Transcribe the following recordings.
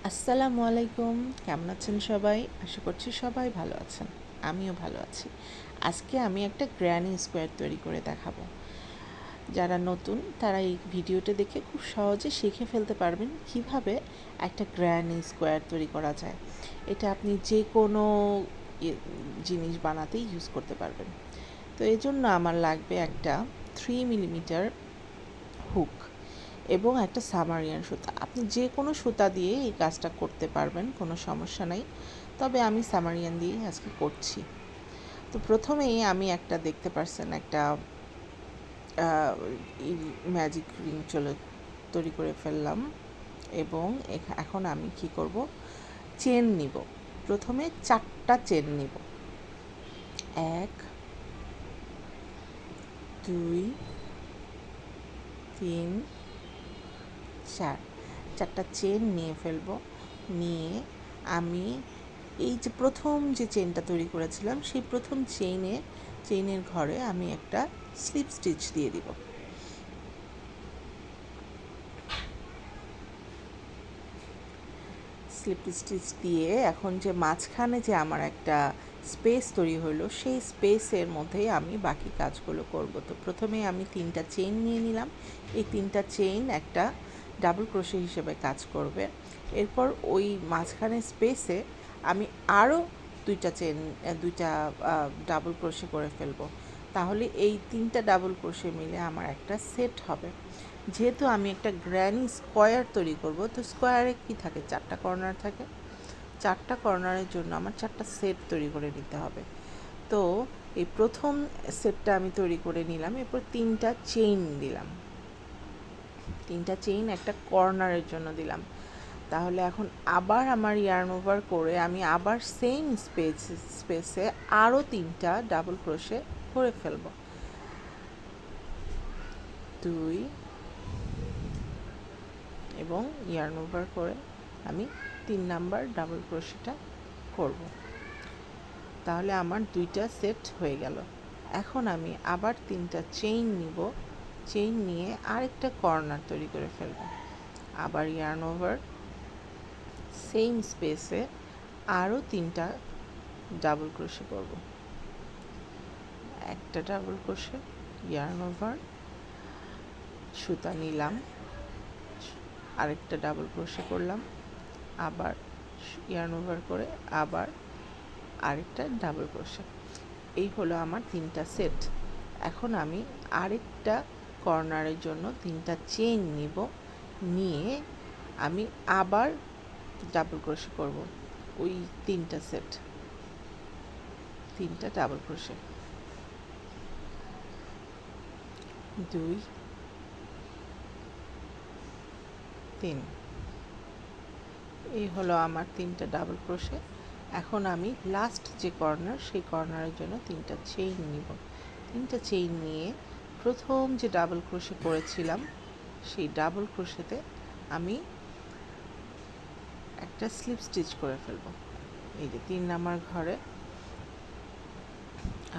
আসসালামু আলাইকুম। কেমন আছেন সবাই? আশা করছি সবাই ভালো আছেন। আমিও ভালো আছি। আজকে আমি একটা গ্র্যানি স্কোয়ার তৈরি করে দেখাবো। যারা নতুন তারা এই ভিডিওটা দেখে খুব সহজে শিখে ফেলতে পারবেন কিভাবে একটা গ্র্যানি স্কোয়ার তৈরি করা যায়। এটা আপনি যে কোনো জিনিস বানাতেই ইউজ করতে পারবেন। তো এই জন্য আমার লাগবে একটা 3 মিলিমিটার হুক এবং একটা সামারিয়ান সুতা। আপনি যে কোনো সুতা দিয়ে এই কাজটা করতে পারবেন, কোনো সমস্যা নাই। তবে আমি সামারিয়ান দিয়েই আজকে করছি। তো প্রথমেই আমি একটা দেখতে পারছেন একটা ম্যাজিক রিং তৈরি করে ফেললাম এবং এখন আমি কি করব, চেন নিব। প্রথমে 4টা চেন নিব। 1 2 3 4টা চেন নিয়ে ফেলবো। নিয়ে আমি এই যে প্রথম যে চেনটা তৈরি করেছিলাম সেই প্রথম চেইনের ঘরে আমি একটা স্লিপ স্টিচ দিয়ে দিব। স্লিপ স্টিচ দিয়ে এখন যে মাঝখানে যে আমার একটা স্পেস তৈরি হলো সেই স্পেসের মধ্যেই আমি বাকি কাজগুলো করব। তো প্রথমে আমি 3টা চেইন নিয়ে নিলাম। এই 3টা চেইন একটা ডাবল ক্রোশে হিসেবে কাজ করবে। এরপর ওই মাঝখানে স্পেসে আমি আরও দুইটা ডাবল ক্রোশে করে ফেলবো। তাহলে এই 3টা ডাবল ক্রোশে মিলে আমার একটা সেট হবে। যেহেতু আমি একটা গ্র্যানি স্কোয়ার তৈরি করব, তো স্কোয়ারে কি থাকে, 4টা কর্নার থাকে। 4টা কর্নারের জন্য আমার 4টা সেট তৈরি করে নিতে হবে। তো এই প্রথম সেটটা আমি তৈরি করে নিলাম। এরপর 3টা চেইন দিলাম। 3টা চেইন একটা কর্নারের জন্য দিলাম। তাহলে এখন আবার আমার ইয়ার্ন ওভার করে আমি আবার সেম স্পেসে আরও 3টা ডাবল ক্রোশে করে ফেলবো। 2 এবং ইয়ার্ন ওভার করে আমি 3 নাম্বার ডাবল ক্রোশেটা করব। তাহলে আমার 2টা সেট হয়ে গেল। এখন আমি আবার 3টা চেইন নিব। চেইন নিয়ে আরেকটা কর্নার তৈরি করে ফেলব। আবার ইয়ার্ন ওভার, সেম স্পেসে আরও 3টা ডাবল ক্রোশে করব। একটা ডাবল ক্রোশে, ইয়ার্ন ওভার, সুতা নিলাম, আরেকটা ডাবল ক্রোশে করলাম, আবার ইয়ার্ন ওভার করে আবার আরেকটা ডাবল ক্রোশে। এই হলো আমার 3টা সেট। এখন আমি আরেকটা কর্নারের জন্য 3টা চেইন নিব। নিয়ে আমি আবার ডাবল ক্রোশে করব। ওই 3টা সেট, 3টা ডাবল ক্রোশে, 2 3। এই হলো আমার 3টা ডাবল ক্রোশে। এখন আমি লাস্ট যে কর্নার সেই কর্নারের জন্য 3টা চেইন নিব। 3টা চেইন নিয়ে প্রথম যে ডাবল ক্রোশে করেছিলাম সেই ডাবল ক্রোশেতে আমি একটা স্লিপ স্টিচ করে ফেলব। এই যে 3 নাম্বার ঘরে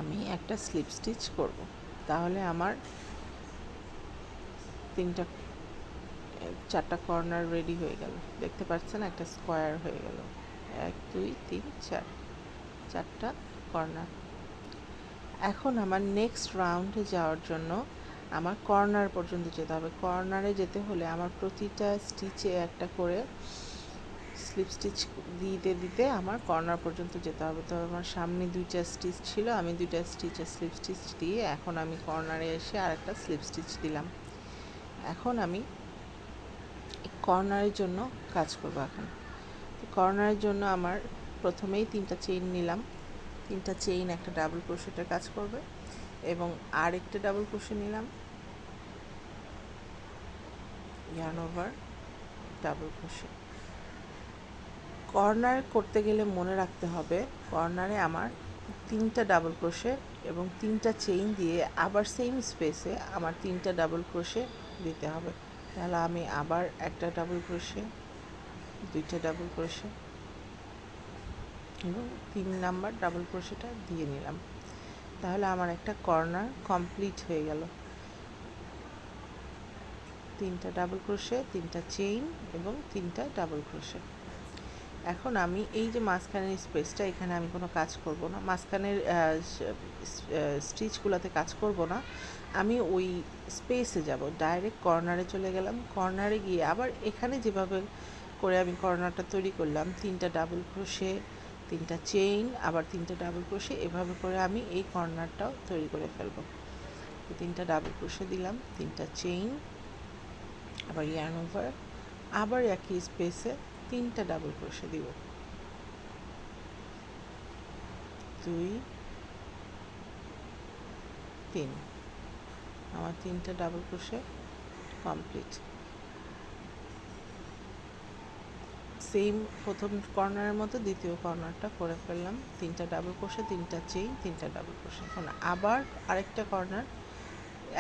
আমি একটা স্লিপ স্টিচ করব। তাহলে আমার 4টা কর্নার রেডি হয়ে গেল। দেখতে পাচ্ছেন একটা স্কোয়ার হয়ে গেল। 1 2 3 4, 4টা কর্নার। এখন আমার নেক্সট রাউন্ডে যাওয়ার জন্য আমার কর্নার পর্যন্ত যেতে হবে। কর্নারে যেতে হলে আমার প্রতিটা স্টিচে একটা করে স্লিপ স্টিচ দিতে দিতে আমার কর্নার পর্যন্ত যেতে হবে। তো আমার সামনে 2টা স্টিচ ছিল, আমি 2টা স্টিচে স্লিপ স্টিচ দিয়ে এখন আমি কর্নারে এসে আরেকটা স্লিপ স্টিচ দিলাম। এখন আমি কর্নারের জন্য কাজ করব। এখন কর্নারের জন্য আমার প্রথমেই 3টা চেইন নিলাম। 3টা চেইন একটা ডাবল ক্রোশেটের কাজ করবে এবং আরেকটা ডাবল ক্রোশে নিলাম, yarn over, double crochet. Corner করতে গেলে মনে রাখতে হবে কর্নারে আমার 3টা ডাবল ক্রোশে এবং 3টা চেইন দিয়ে আবার সেম স্পেসে আমার 3টা ডাবল ক্রোশে দিতে হবে। তাহলে আমি আবার একটা ডাবল ক্রোশে, 2টা ডাবল ক্রোশে এবং 3 নাম্বার ডাবল ক্রোশেটা দিয়ে নিলাম। তাহলে আমার একটা কর্নার কমপ্লিট হয়ে গেল। 3টা ডাবল ক্রোশে, 3টা চেইন এবং 3টা ডাবল ক্রোশে। এখন আমি এই যে মাঝখানের স্পেসটা, এখানে আমি কোনো কাজ করব না, মাঝখানের স্টিচগুলোতে কাজ করব না। আমি ওই স্পেসে যাব, ডাইরেক্ট কর্নারে চলে গেলাম। কর্নারে গিয়ে আবার এখানে যেভাবে করে আমি কর্নারটা তৈরি করলাম, 3টা ডাবল ক্রোশে, 3টা চেইন, আবার 3টা ডাবল ক্রোশে, এভাবে করে আমি এই কর্নারটাও তৈরি করে ফেলবো। 3টা ডাবল ক্রোশে দিলাম, 3টা চেইন, আবার ইয়ার্ন ওভার, আবার একই স্পেসে 3টা ডাবল ক্রোশে দিব, 2, 3। আমার 3টা ডাবল ক্রোশে কমপ্লিট। সেম প্রথম কর্নারের মতো দ্বিতীয় কর্নারটা করে ফেললাম, 3টা ডাবল ক্রোশে, 3টা চেইন, 3টা ডাবল ক্রোশে। এখন আবার আরেকটা কর্নার,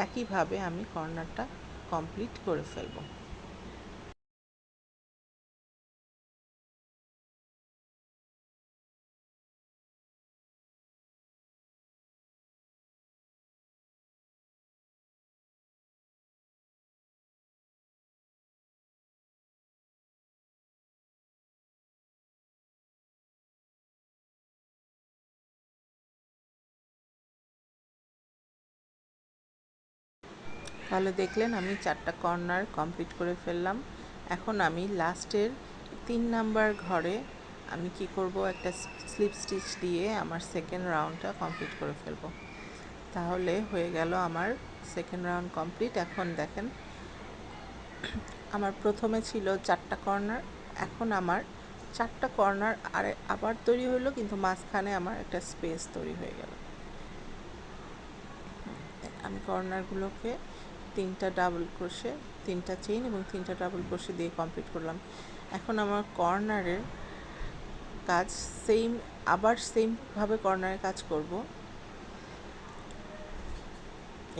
একইভাবে আমি কর্নারটা কমপ্লিট করে ফেলবো। তাহলে দেখলেন আমি 4টা কর্নার কমপ্লিট করে ফেললাম। এখন আমি লাস্টের 3 নাম্বার ঘরে আমি কি করব, একটা স্লিপ স্টিচ দিয়ে আমার সেকেন্ড রাউন্ডটা কমপ্লিট করে ফেলবো। তাহলে হয়ে গেল আমার সেকেন্ড রাউন্ড কমপ্লিট। এখন দেখেন আমার প্রথমে ছিল 4টা কর্নার, এখন আমার 4টা কর্নার আবার তৈরি হলো, কিন্তু মাঝখানে আমার একটা স্পেস তৈরি হয়ে গেল। আমি কর্নারগুলোকে 3টা ডাবল ক্রোশে, 3টা চেইন এবং 3টা ডাবল ক্রোশে দিয়ে কমপ্লিট করলাম। এখন আমার কর্নারের কাজ আবার সেমভাবে কর্নারে কাজ করব।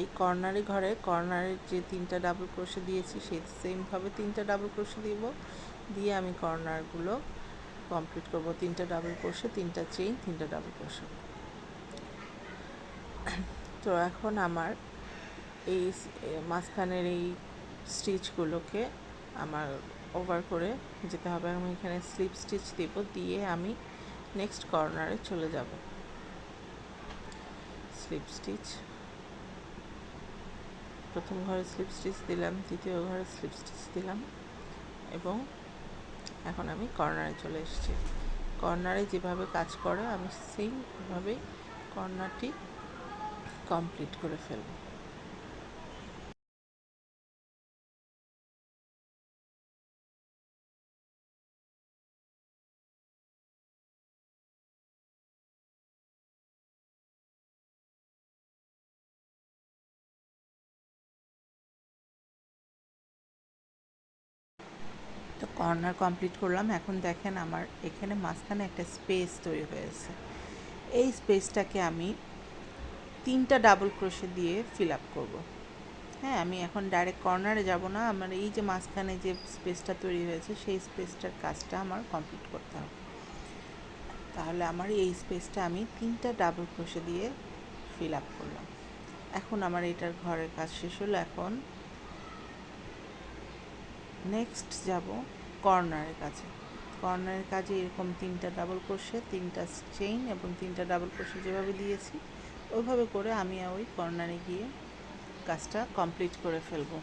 এই কর্নারে ঘরে কর্নারের যে 3টা ডাবল ক্রোশে দিয়েছি, সেই সেমভাবে 3টা ডাবল ক্রোশে দিব, দিয়ে আমি কর্নারগুলো কমপ্লিট করব। 3টা ডাবল ক্রোশে, 3টা চেইন, 3টা ডাবল ক্রোশে। তো এখন আমার এই মাঝখানের এই স্টিচগুলোকে আমার ওভার করে যেতে হবে। আমি এখানে স্লিপ স্টিচ দেব, দিয়ে আমি নেক্সট কর্নারে চলে যাব। স্লিপ স্টিচ, প্রথম ঘরে স্লিপ স্টিচ দিলাম, দ্বিতীয় ঘরে স্লিপ স্টিচ দিলাম, এবং এখন আমি কর্নারে চলে এসেছি। কর্নারে যেভাবে কাজ করে আমি সেইভাবেই কর্নারটি কমপ্লিট করে ফেলব। তো কর্নার কমপ্লিট করলাম। এখন দেখেন আমার এখানে মাঝখানে একটা স্পেস তৈরি হয়েছে। এই স্পেসটাকে আমি 3টা ডাবল ক্রোশে দিয়ে ফিল আপ করবো। হ্যাঁ, আমি এখন ডাইরেক্ট কর্নারে যাব না, আমার এই যে মাঝখানে যে স্পেসটা তৈরি হয়েছে সেই স্পেসটার কাজটা আমার কমপ্লিট করতে হবে। তাহলে আমার এই স্পেসটা আমি 3টা ডাবল ক্রোশে দিয়ে ফিল আপ করলাম। এখন আমার এটার ঘরের কাজ শেষ হলো। এখন নেক্সট যাব কর্নারের কাছে। কর্নারের কাজে এরকম 3টা ডাবল ক্রোশে, 3টা চেইন এবং 3টা ডাবল ক্রোশে যেভাবে দিয়েছি ওইভাবে করে আমি ওই কর্নারে গিয়ে কাজটা কমপ্লিট করে ফেলবো।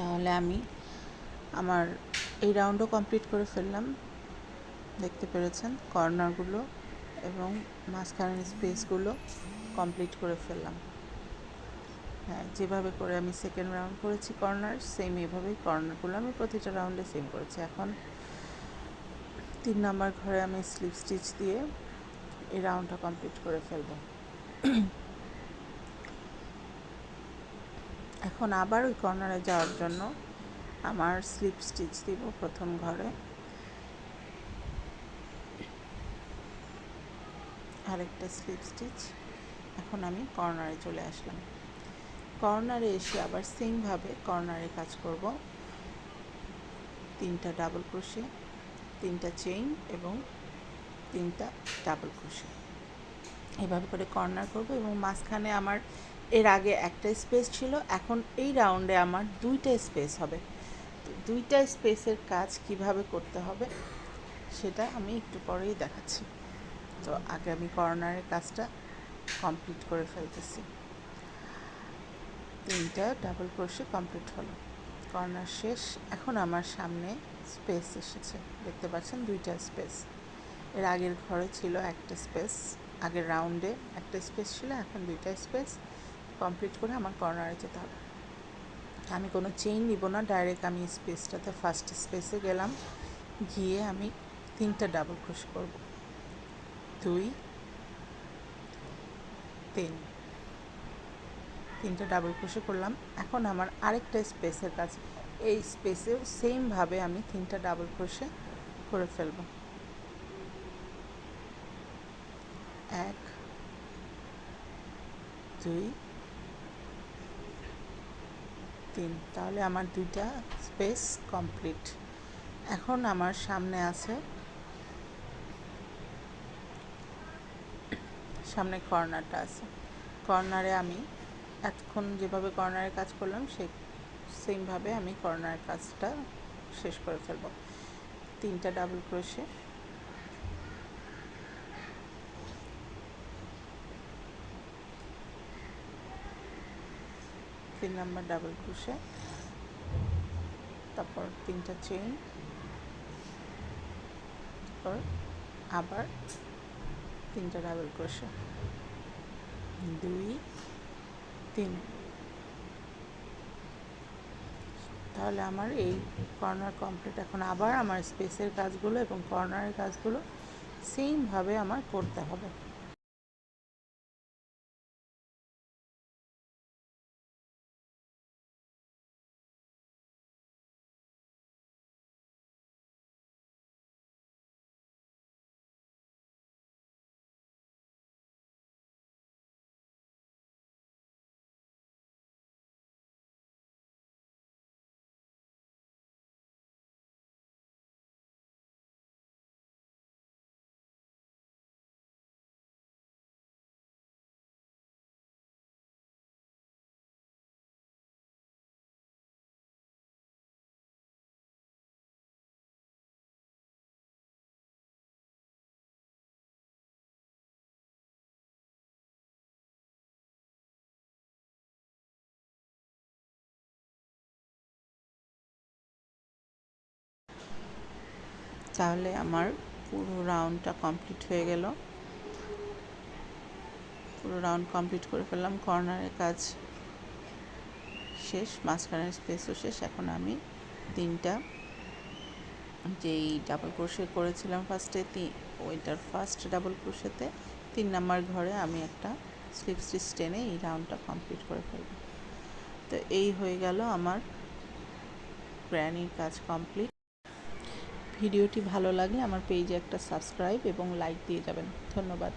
তাহলে আমি আমার এই রাউন্ডও কমপ্লিট করে ফেললাম, দেখতে পেরেছেন কর্নারগুলো এবং মাঝখানের স্পেসগুলো কমপ্লিট করে ফেললাম। হ্যাঁ, যেভাবে করে আমি সেকেন্ড রাউন্ড করেছি কর্নার, সেম এইভাবেই কর্নারগুলো আমি প্রতিটা রাউন্ডে সেম করেছি। এখন 3 নাম্বার ঘরে আমি স্লিপ স্টিচ দিয়ে এই রাউন্ডটা কমপ্লিট করে ফেলবো। এখন আবার ওই কর্নারে যাওয়ার জন্য আমার স্লিপ স্টিচ দিব প্রথম ঘরে, আরেকটা স্লিপ স্টিচ। এখন আমি কর্নারে চলে আসলাম। কর্নারে এসে আবার সেমভাবে কর্নারে কাজ করব, 3টা ডাবল ক্রোশে, 3টা চেইন এবং 3টা ডাবল ক্রোশে, এভাবে করে কর্নার করব। এবং মাঝখানে আমার এর আগে একটা স্পেস ছিল, এখন এই রাউন্ডে আমার 2টা স্পেস হবে। তো 2টা স্পেসের কাজ কিভাবে করতে হবে সেটা আমি একটু পরেই দেখাচ্ছি। তো আগে আমি কর্নারের কাজটা কমপ্লিট করে ফেলতেছি। 3টা ডাবল ক্রোশে কমপ্লিট হলো, কর্নার শেষ। এখন আমার সামনে স্পেস এসেছে, দেখতে পাচ্ছেন 2টা স্পেস। এর আগের ঘরে ছিল একটা স্পেস, আগের রাউন্ডে একটা স্পেস ছিল, এখন 2টা স্পেস কমপ্লিট করে আমার কর্নারে যেতে হবে। আমি কোনো চেইন নিব না, ডাইরেক্ট আমি স্পেসটাতে ফার্স্ট স্পেসে গেলাম, গিয়ে আমি 3টা ডাবল ক্রোশ করব, 2 3, 3টা ডাবল ক্রোশে করলাম। এখন আমার আরেকটা স্পেসের কাজ, এই স্পেসেও সেমভাবে আমি 3টা ডাবল ক্রোশে করে ফেলব, 1 2 3। তাহলে আমার 2টা স্পেস কমপ্লিট। এখন আমার সামনে আছে, সামনে কর্নারটা আছে। কর্নারে আমি এতক্ষণ যেভাবে কর্নারের কাজ করলাম সেই সেমভাবে আমি কর্নারের কাজটা শেষ করে ফেলব। 3টা double crochet, 3 number double crochet, তারপর 3টা চেইন, তারপর আবার 3টা ডাবল ক্রোশে, 2 3। তাহলে আমার এই কর্নার কমপ্লিট। এখন আবার আমার স্পেসের কাজগুলো এবং কর্নারের কাজগুলো সেমভাবে আমার করতে হবে। তাহলে আমার পুরো রাউন্ডটা কমপ্লিট হয়ে গেল, পুরো রাউন্ড কমপ্লিট করে ফেললাম, কর্নারের কাজ শেষ, মাঝখানের স্পেসও শেষ। এখন আমি 3টা যেই ডাবল ক্রোশে করেছিলাম ফার্স্টে, ওইটার ফার্স্ট ডাবল ক্রোশেতে 3 নাম্বার ঘরে আমি একটা স্লিপ স্টিচ টেনে এই রাউন্ডটা কমপ্লিট করে ফেলব। তো এই হয়ে গেল আমার গ্র্যানির কাজ কমপ্লিট। ভিডিওটি ভালো লাগলে আমার পেজে একটা সাবস্ক্রাইব এবং লাইক দিয়ে যাবেন। ধন্যবাদ।